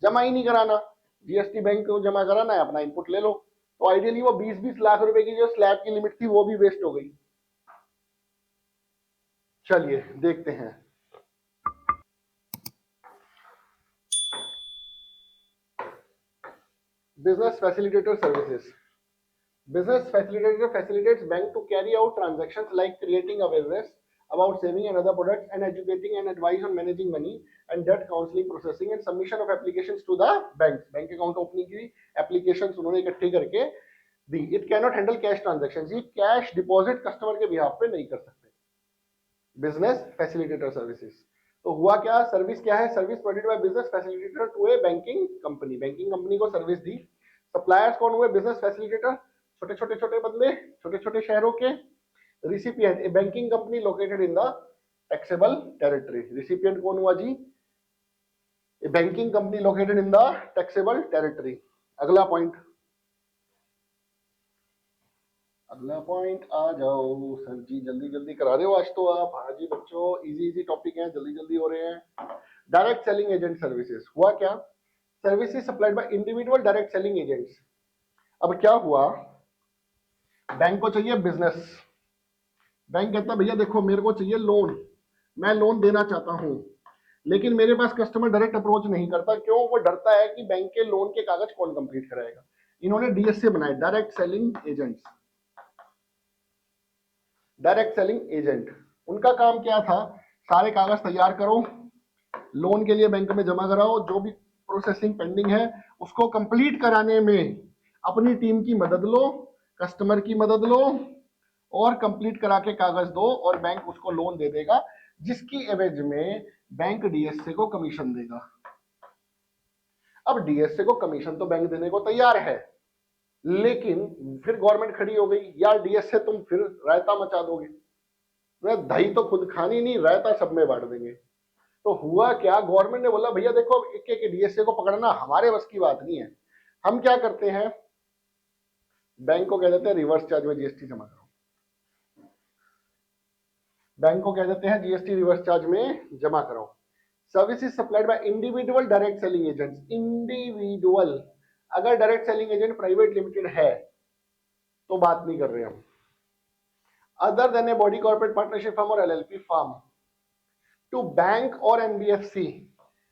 जमा ही नहीं कराना। जीएसटी बैंक को जमा कराना है, अपना इनपुट ले लो। तो आइडियली वो 20-20 लाख रुपए की जो स्लैब की लिमिट थी वो भी वेस्ट हो गई। चलिए देखते हैं। Business facilitator services. Business facilitator facilitates bank to carry out transactions like creating awareness about saving and other products, and educating and advice on managing money and debt, counseling, processing and submission of applications to the banks. Bank account opening की applications उन्होंने इकट्ठी करके दी। It cannot handle cash transactions. ये cash deposit customer के behalf पे नहीं कर सकते। Business facilitator services. तो हुआ क्या, सर्विस क्या है? Service provided by business facilitator to a banking company. Banking company को सर्विस दी। सप्लायर्स कौन हुए? बिजनेस फैसिलिटेटर, छोटे छोटे छोटे बंदे, छोटे छोटे शहरों के। Recipient a banking company located in the taxable territory. Recipient कौन हुआ जी? A banking company located in the taxable territory. अगला पॉइंट, अगला पॉइंट आ जाओ सर जी, जल्दी जल्दी करा रहे हो आज तो आप। हाँ जी बच्चों, इजी इजी टॉपिक है, जल्दी जल्दी हो रहे हैं। Direct selling agent services. हुआ क्या, services supplied by individual direct selling agents. अब क्या हुआ, बैंक को चाहिए बिजनेस। बैंक कहता है भैया देखो मेरे को चाहिए लोन, मैं लोन देना चाहता हूं, लेकिन मेरे पास कस्टमर डायरेक्ट अप्रोच नहीं करता। क्यों? वो डरता है कि बैंक के लोन के कागज कौन कंप्लीट कराएगा। इन्होंने डीएसए बनाए, direct selling agents. Direct selling agent, उनका काम क्या था? सारे कागज तैयार करो, लोन के लिए बैंक में जमा कराओ, जो भी प्रोसेसिंग पेंडिंग है उसको कंप्लीट कराने में अपनी टीम की मदद लो, कस्टमर की मदद लो, और कंप्लीट करा के कागज दो, और बैंक उसको लोन दे देगा, जिसकी एवज में बैंक डीएसए को कमीशन देगा। अब डीएसए को कमीशन तो बैंक देने को तैयार है, लेकिन फिर गवर्नमेंट खड़ी हो गई, यार डीएसए तुम फिर रायता मचा दोगे, दही तो खुद खानी नहीं, रायता सब में बांट देंगे। तो हुआ क्या, गवर्नमेंट ने बोला भैया देखो एक एक डीएसए को पकड़ना हमारे बस की बात नहीं है। हम क्या करते हैं, बैंक को कह देते हैं रिवर्स चार्ज में जीएसटी जमा करो। बैंक को कह देते हैं जीएसटी रिवर्स चार्ज में जमा करो। Services supplied by individual direct selling agents. Individual, अगर direct selling agent private limited है तो बात नहीं कर रहे हम। Other than a body corporate partnership firm और एलएलपी फर्म टू बैंक और एनबीएफसी।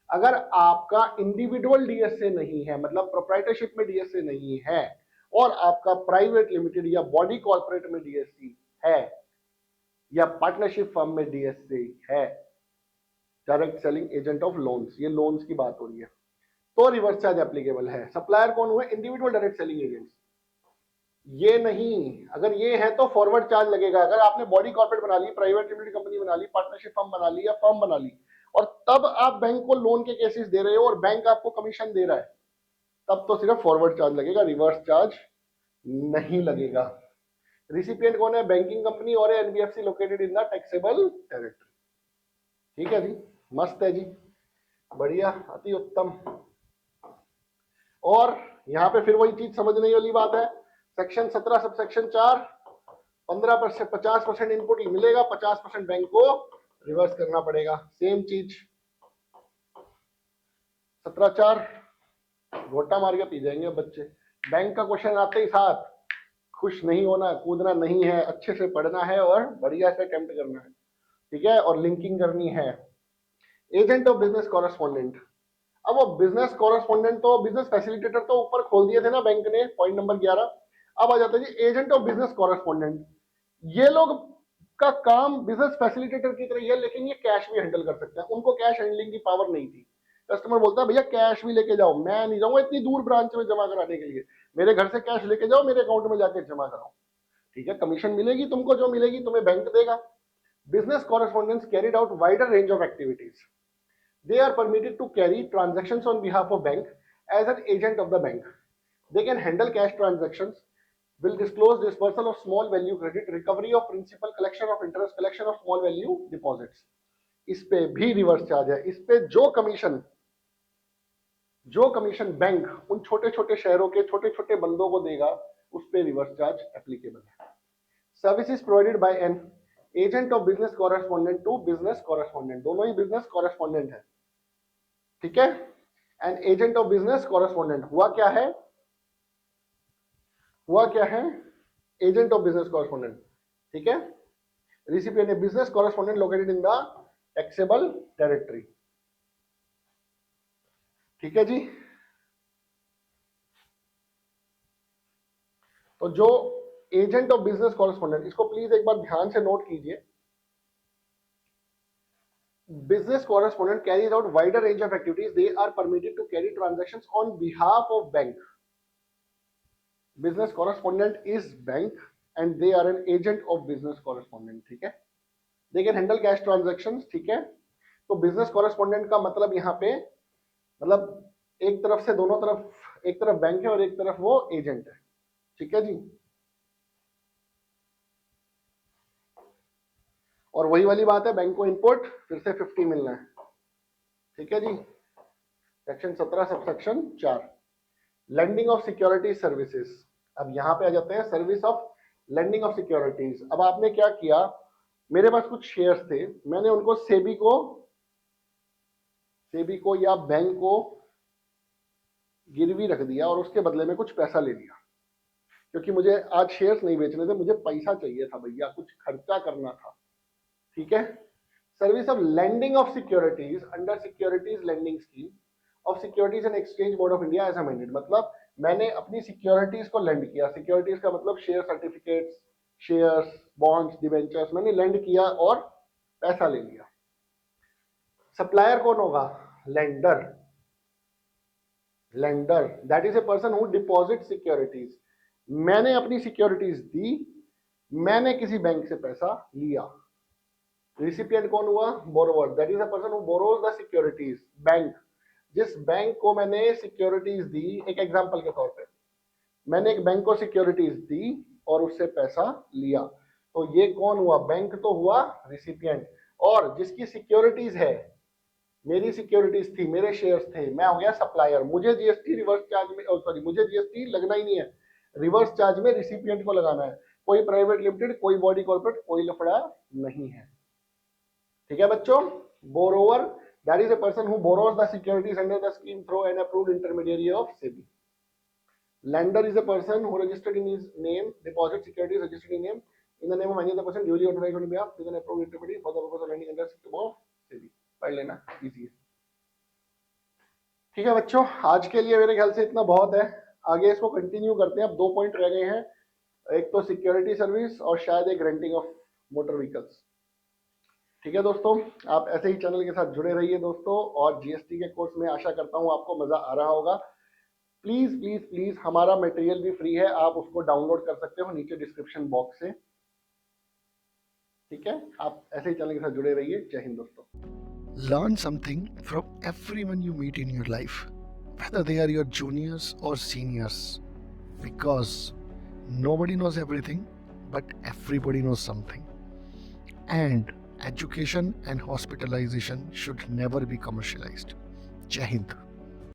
अगर आपका इंडिविजुअल डीएसए नहीं है, मतलब प्रोप्राइटरशिप में डीएसए नहीं है, और आपका प्राइवेट लिमिटेड या बॉडी कॉर्पोरेट में डीएससी है, या पार्टनरशिप फर्म में डीएससी है, direct selling agent of loans, ये लोन्स की बात हो रही है, तो रिवर्स चार्ज एप्लीकेबल है। सप्लायर कौन हुए? Individual direct selling agents. ये नहीं, अगर ये है तो फॉरवर्ड चार्ज लगेगा। अगर आपने बॉडी कॉर्पोरेट बना ली, प्राइवेट लिमिटेड कंपनी बना ली, पार्टनरशिप फर्म बना ली या फर्म बना ली, और तब आप बैंक को लोन के केसेस दे रहे हो और बैंक आपको कमीशन दे रहा है, तब तो सिर्फ फॉरवर्ड चार्ज लगेगा, रिवर्स चार्ज नहीं लगेगा। रिसिपिएंट कौन है? बैंकिंग कंपनी और NBFC located in the taxable territory. ठीक है जी, मस्त है जी, बढ़िया, अति उत्तम। और यहाँ पे फिर वही चीज समझने वाली बात है, सेक्शन 17 सब सेक्शन 4, 15% 50% इनपुट ही मिलेगा, 50% बैंक को रिवर्स करना पड़ेगा। सेम चीज 17(4) घोटा मार के पी जाएंगे बच्चे। बैंक का क्वेश्चन आते ही साथ खुश नहीं होना, कूदना नहीं है, अच्छे से पढ़ना है और बढ़िया से अटेम्प्ट करना है, ठीक है, और लिंकिंग करनी है। एजेंट ऑफ बिजनेस कॉरेस्पॉन्डेंट, अब वो बिजनेस कॉरेस्पॉन्डेंट तो बिजनेस फैसिलिटेटर तो ऊपर खोल दिए थे ना बैंक ने, पॉइंट नंबर 11। अब आ जाता है जी एजेंट ऑफ बिजनेस कॉरेस्पॉन्डेंट। ये लोग का काम बिजनेस फैसिलिटेटर की तरह है, लेकिन ये कैश भी हैंडल कर सकते हैं। उनको कैश हैंडलिंग की पावर नहीं थी। कस्टमर बोलता है भैया कैश भी लेके जाओ, मैं नहीं जाऊंगा इतनी दूर ब्रांच में जमा कराने के लिए, मेरे घर से कैश लेके जाओ, मेरे अकाउंट में जाके जमा कराओ, ठीक है, कमीशन मिलेगी तुमको, जो मिलेगी तुम्हें बैंक देगा। Business correspondents carried out wider range of activities. They are permitted to carry transactions on behalf of bank as an agent of the bank. They can handle cash transactions, will disclose dispersal of small value credit, recovery of principal, collection of interest, collection of small value deposits. इस पे भी reverse charge है। इस पे जो commission bank उन छोटे छोटे शहरों के छोटे छोटे बंदों को देगा, उस पे रिवर्स चार्ज एप्लीकेबल है। Services provided by an agent of business correspondent to business correspondent, दोनों ही बिजनेस कॉरेस्पॉन्डेंट है, ठीक है। And agent of business correspondent हुआ क्या है? एजेंट ऑफ बिजनेस कॉरेस्पॉन्डेंट, ठीक है। Recipient a business correspondent located in the taxable territory, ठीक है जी। तो जो एजेंट ऑफ बिजनेस कॉरेस्पॉन्डेंट, इसको प्लीज एक बार ध्यान से नोट कीजिए। Business correspondent carries out wider range of activities. They are permitted to carry transactions on behalf of bank. Business correspondent is bank and they are an agent of business correspondent, ठीक है। They can handle cash transactions, ठीक है। तो business correspondent का मतलब यहाँ पे, मतलब एक तरफ से दोनों तरफ, एक तरफ बैंक है और एक तरफ वो एजेंट है, ठीक है जी। और वही वाली बात है, बैंक को इनपुट फिर से 50 मिलना है, ठीक है जी। Section 17 sub section 4, lending of securities services. अब यहाँ पे आ जाते हैं service of lending of securities. अब आपने क्या किया, मेरे पास कुछ शेयर्स थे, मैंने उनको सेबी को या बैंक को गिरवी रख दिया और उसके बदले में कुछ पैसा ले लिया, क्योंकि मुझे आज शेयर्स नहीं बेचने थे, मुझे पैसा चाहिए था भैया, कुछ खर्चा करना था, ठीक है। Service of lending of securities under securities lending scheme of securities and exchange board of India as amended. मतलब मैंने अपनी सिक्योरिटीज को लेंड किया, सिक्योरिटीज का मतलब share certificates, shares, bonds, debentures, मैंने लेंड किया और पैसा ले लिया। सप्लायर कौन होगा? Lender that is a person who deposit securities. मैंने अपनी सिक्योरिटीज दी, मैंने किसी बैंक से पैसा लिया। रिसिपिएंट कौन हुआ? Borrower, that is a person who borrows the securities. Bank, जिस बैंक को मैंने सिक्योरिटीज दी, एक एग्जांपल के तौर पे मैंने एक बैंक को सिक्योरिटीज दी और उससे पैसा लिया, तो ये कौन हुआ? बैंक तो हुआ रिसिपिएंट। और जिसकी सिक्योरिटीज है, मेरी सिक्योरिटीज थी, मेरे शेयर्स थे, मैं हो गया सप्लायर। मुझे जीएसटी रिवर्स चार्ज में, सॉरी, मुझे जीएसटी लगना ही नहीं है, रिवर्स चार्ज में रिसिपिएंट को लगाना है। कोई प्राइवेट लिमिटेड, कोई बॉडी कॉर्पोरेट, कोई लफड़ा नहीं है, ठीक है बच्चों। Borrower, that is a person who borrows the securities under the scheme through an approved intermediary of SEBI. Lender is a person who registered in his name, deposit securities registered in name, in the name of any other person duly authorised on behalf with an approved interpreter for the purpose of learning under system of SEBI. पढ़ लेना, easy है। ठीक है बच्चों, आज के लिए मेरे ख्याल से इतना बहुत है। आगे इसको कंटिन्यू करते हैं। अब 2 पॉइंट रह गए हैं, एक तो सिक्योरिटी सर्विस और शायद एक रेंटिंग ऑफ मोटर व्हीकल्स। ठीक है दोस्तों, आप ऐसे ही चैनल के साथ जुड़े रहिए दोस्तों, और जीएसटी के कोर्स में आशा करता हूँ आपको मजा आ रहा होगा। प्लीज प्लीज प्लीज, हमारा मटेरियल भी फ्री है, आप उसको डाउनलोड कर सकते हो नीचे डिस्क्रिप्शन बॉक्स से। ठीक है, आप ऐसे ही चैनल के साथ जुड़े रहिए। जय हिंद दोस्तों। Learn something from everyone you meet in your life, whether they are your juniors or seniors, because nobody knows everything, but everybody knows something. And education and hospitalization should never be commercialized. Jai Hind.